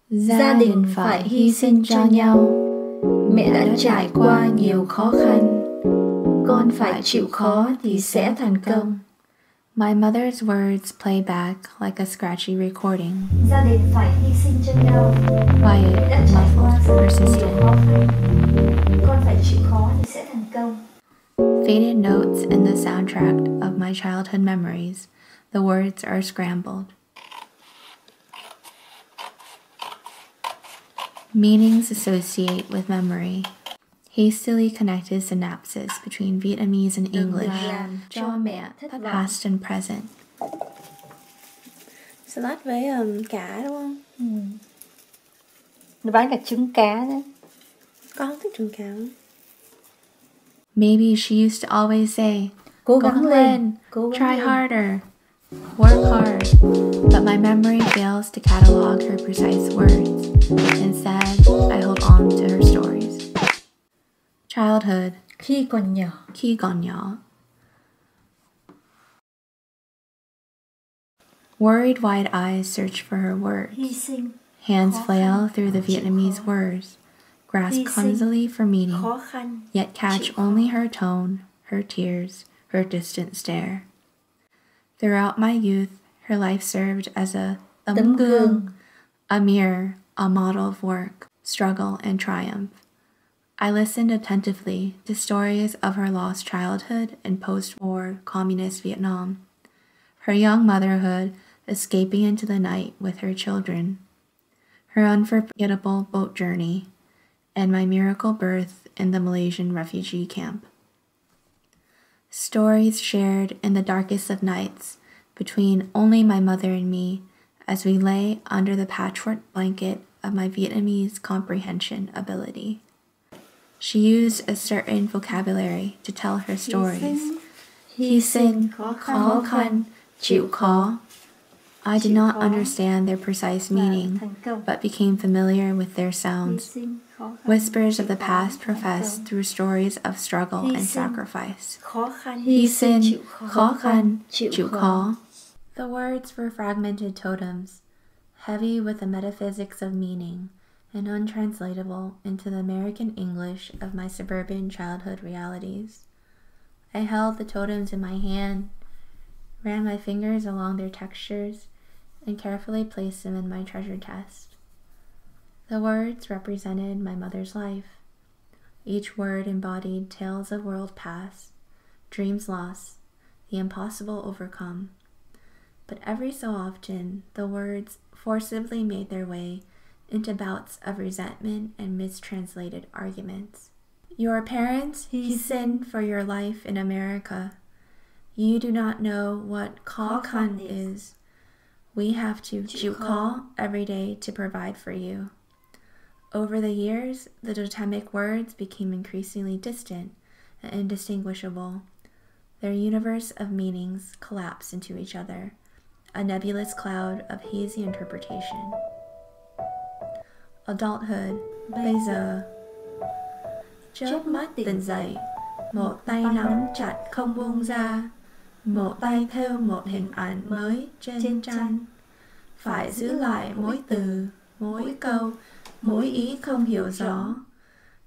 Gia đình phải hy sinh cho nhau. Mẹ đã trải qua nhiều khó khăn. Con phải chịu khó thì sẽ thành công. My mother's words play back like a scratchy recording. Gia đình phải hy sinh cho nhau. Quiet, Đã trải qua muffled, nhiều persistent. khó khăn. Con phải chịu khó thì sẽ thành công. Faded notes in the soundtrack of my childhood memories. The words are scrambled. Meanings associate with memory. Hastily connected synapses between Vietnamese and English, Cho mẹ thất vọng. past and present. Salad với cá đúng không? Nó bán cả trứng cá nữa. Con không thích trứng cá. Maybe she used to always say, Cố gắng lên, cố gắng try lên. harder, work hard. But my memory fails to catalog her precise words. Instead, I hold on to her stories. Childhood, Khi còn nhỏ. khi còn nhỏ. Worried wide eyes search for her words. Hy sinh. Hands Khó flail khăn, through the chịu Vietnamese khó. words, grasp Hy sinh, clumsily for meaning, Khó khăn. yet catch chịu khó. only her tone, her tears, her distant stare. Throughout my youth, her life served as a Tấm gương. a mirror, a model of work, struggle, and triumph. I listened attentively to stories of her lost childhood in post-war communist Vietnam, her young motherhood escaping into the night with her children, her unforgettable boat journey, and my miracle birth in the Malaysian refugee camp. Stories shared in the darkest of nights between only my mother and me as we lay under the patchwork blanket of my Vietnamese comprehension ability. She used a certain vocabulary to tell her stories. Hy sinh, khó khăn, chịu khó. I did not understand their precise meaning, but became familiar with their sounds. Whispers of the past professed through stories of struggle and sacrifice. Khó khăn. Hy sinh, khó khăn, chịu khó. The words were fragmented totems, heavy with the metaphysics of meaning, and untranslatable into the American English of my suburban childhood realities. I held the totems in my hand, ran my fingers along their textures, and carefully placed them in my treasure chest. The words represented my mother's life. Each word embodied tales of world past, dreams lost, the impossible overcome. But every so often, the words forcibly made their way into bouts of resentment and mistranslated arguments. Your parents hy-sinh for your life in America. You do not know what khó khăn is. We have to chịu khó every day to provide for you. Over the years, the totemic words became increasingly distant and indistinguishable. Their universe of meanings collapsed into each other, a nebulous cloud of hazy interpretation. Adulthood, bây giờ. Chớp mắt tỉnh dậy, một tay nắm chặt không buông ra, một tay thêu một hình ảnh mới trên tranh. Phải giữ lại mỗi từ, mỗi câu, mỗi ý không hiểu rõ.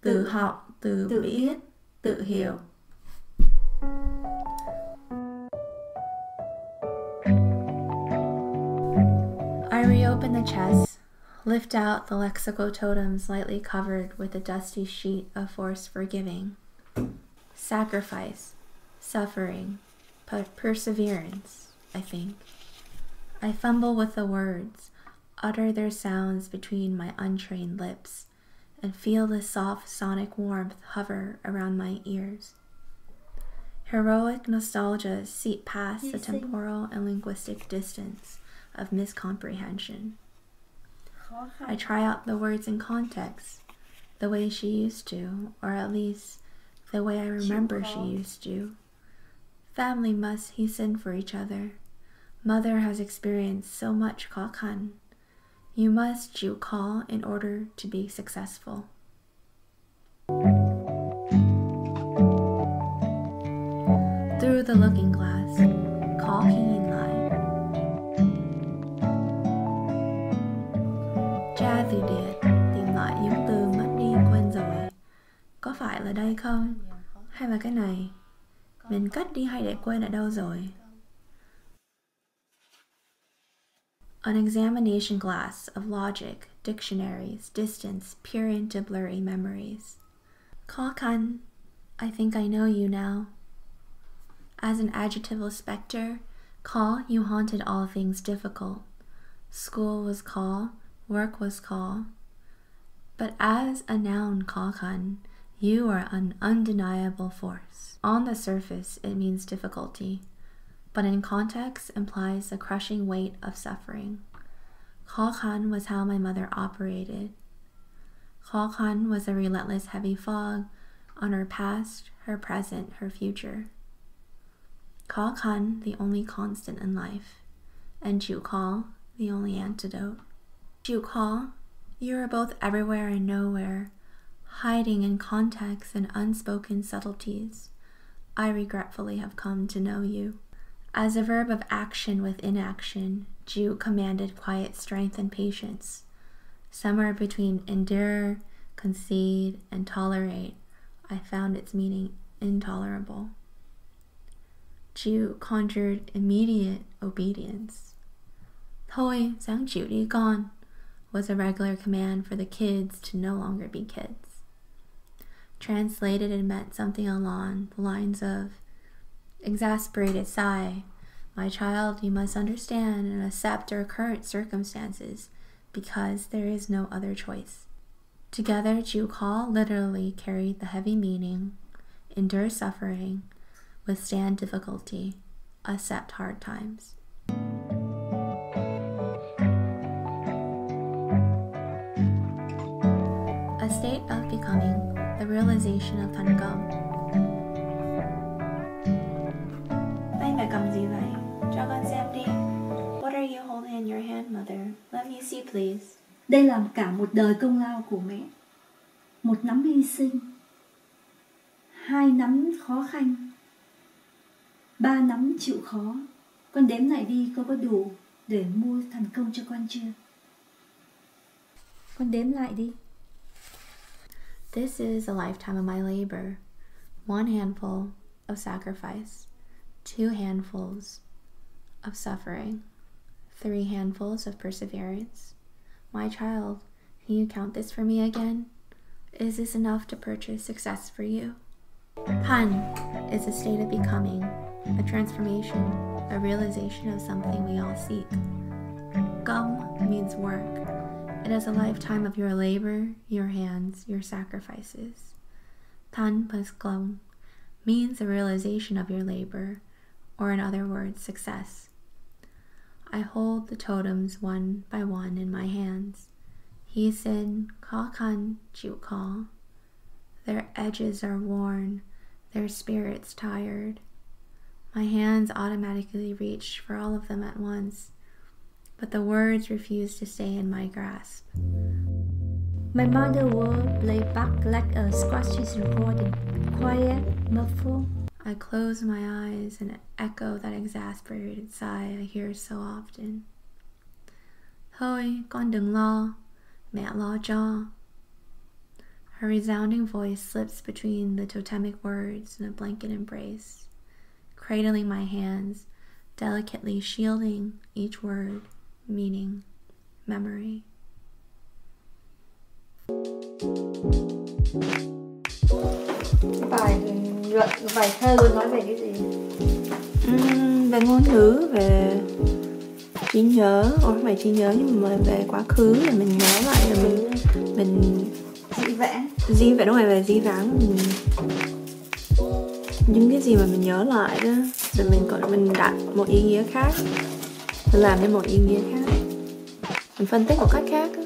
Tự học, tự biết, tự hiểu. I reopen the chest, lift out the lexical totems lightly covered with a dusty sheet of forced forgiving. Sacrifice, suffering, perseverance, I think. I fumble with the words, utter their sounds between my untrained lips, and feel the soft sonic warmth hover around my ears. Heroic nostalgia seep past the temporal and linguistic distance of miscomprehension. I try out the words in context, the way she used to, or at least the way I remember she used to. Family must hy-sinh for each other. Mother has experienced so much khó khăn. You must chịu khó in order to be successful. Through the looking glass, khó khi nhìn lại. Jazz từ điển, tìm lại những từ mất đi quên rồi. Có phải là đây không? Hay là cái này? Mình cất đi hay để quên ở đâu rồi? An examination glass of logic, dictionaries, distance peer into blurry memories. Khó khăn, I think I know you now. As an adjectival specter, khó, you haunted all things difficult. School was khó, work was khó. But as a noun khó khăn, you are an undeniable force. On the surface, it means difficulty, but in context implies the crushing weight of suffering. Khó khăn was how my mother operated. Khó khăn was a relentless heavy fog on her past, her present, her future. Khó khăn, the only constant in life, and chịu khó, the only antidote. Chịu khó, you are both everywhere and nowhere, hiding in context and unspoken subtleties. I regretfully have come to know you. As a verb of action with inaction, chịu commanded quiet strength and patience. Somewhere between endure, concede, and tolerate, I found its meaning intolerable. Chịu conjured immediate obedience. Thôi, ráng chịu đi con, was a regular command for the kids to no longer be kids. Translated, it meant something along the lines of, exasperated sigh, my child, you must understand and accept our current circumstances because there is no other choice. Together, chịu khó literally carried the heavy meaning, endure suffering, withstand difficulty, accept hard times. A state of becoming, the realization of thành công. Tay mẹ cầm gì vậy? Cho con xem đi. What are you holding in your hand, mother? Let me see, please. Đây là cả một đời công lao của mẹ. Một nắm hy sinh, 2 nắm khó khăn, 3 nắm chịu khó. Con đếm lại đi, con có đủ để mua thành công cho con chưa? Con đếm lại đi. This is a lifetime of my labor. 1 handful of sacrifice, 2 handfuls of suffering, 3 handfuls of perseverance. My child, can you count this for me again? Is this enough to purchase success for you? Thành is a state of becoming, a transformation, a realization of something we all seek. Công means work. It is a lifetime of your labor, your hands, your sacrifices. Thành plus công means the realization of your labor, or in other words, success. I hold the totems one by one in my hands. Hy sinh, khó khăn, chịu khó. Their edges are worn, their spirits tired. My hands automatically reach for all of them at once, but the words refuse to stay in my grasp. My mother will play back like a scratchy recording, quiet, muffled. I close my eyes and echo that exasperated sigh I hear so often. Thôi, con đừng lo, mẹ lo cho. Her resounding voice slips between the totemic words in a blanket embrace, cradling my hands, delicately shielding each word, meaning, memory. Bài thơ nói về cái gì? Về ngôn ngữ, về trí nhớ, không phải trí nhớ nhưng mà về quá khứ, là mình nhớ lại, là mình di vẽ đúng rồi, về di vãng, những cái gì mà mình nhớ lại đó, rồi mình đặt một ý nghĩa khác, mình làm nên một ý nghĩa khác, mình phân tích một cách khác đó.